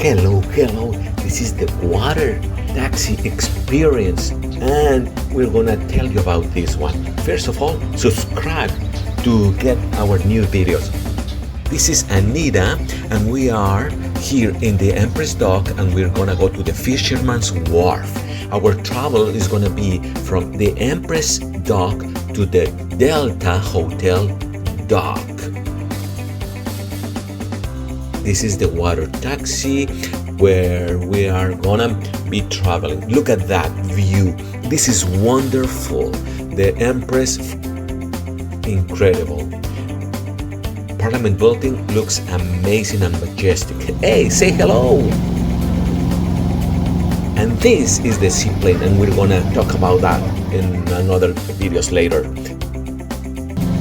Hello, hello. This is the water taxi experience, and we're gonna tell you about this one. First of all, subscribe to get our new videos. This is Anita, and we are here in the Empress Dock, and we're gonna go to the Fisherman's Wharf. Our travel is gonna be from the Empress Dock to the Delta Hotel Dock. This is the water taxi where we are gonna be traveling. Look at that view. This is wonderful. The Empress, incredible. Parliament building looks amazing and majestic. Hey, say hello. And this is the seaplane, and we're gonna talk about that in another videos later.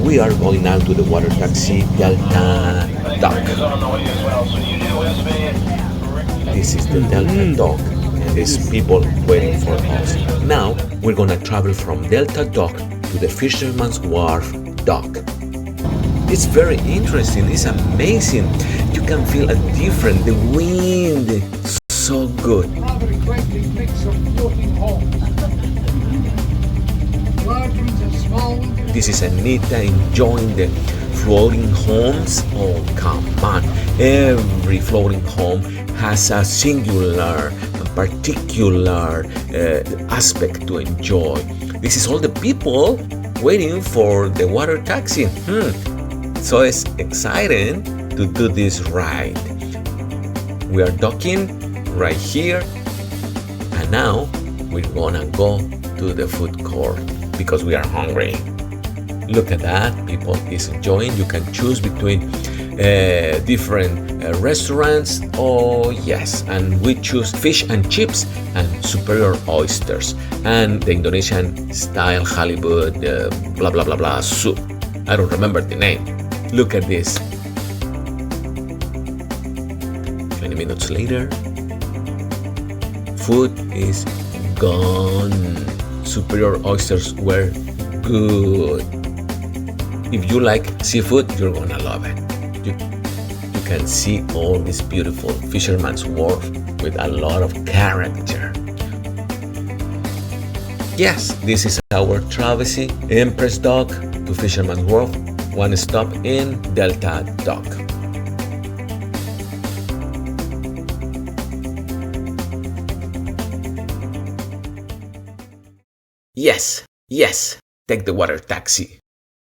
We are going now to the water taxi Delta Dock. This is the Delta Dock, and there's people waiting for us. Now we're gonna travel from Delta Dock to the Fisherman's Wharf Dock. It's very interesting. It's amazing. You can feel a different. The wind is so good. Rather eclectic mix of floating homes. Large ones and small ones. This is Anita enjoying the floating homes. Oh, come on. Every floating home has a singular, particular aspect to enjoy. This is all the people waiting for the water taxi. So it's exciting to do this ride. We are docking right here, and now we're gonna go to the food court because we are hungry. Look at that, people is enjoying. You can choose between different restaurants. Oh yes, and we choose fish and chips and superior oysters and the Indonesian style halibut blah blah blah blah soup. I don't remember the name. Look at this. 20 minutes later, food is gone. Superior oysters were good. If you like seafood, you're gonna love it. You can see all this beautiful Fisherman's Wharf with a lot of character. Yes, this is our travesty, Empress Dock to Fisherman's Wharf. One stop in Delta Dock. Yes, take the water taxi.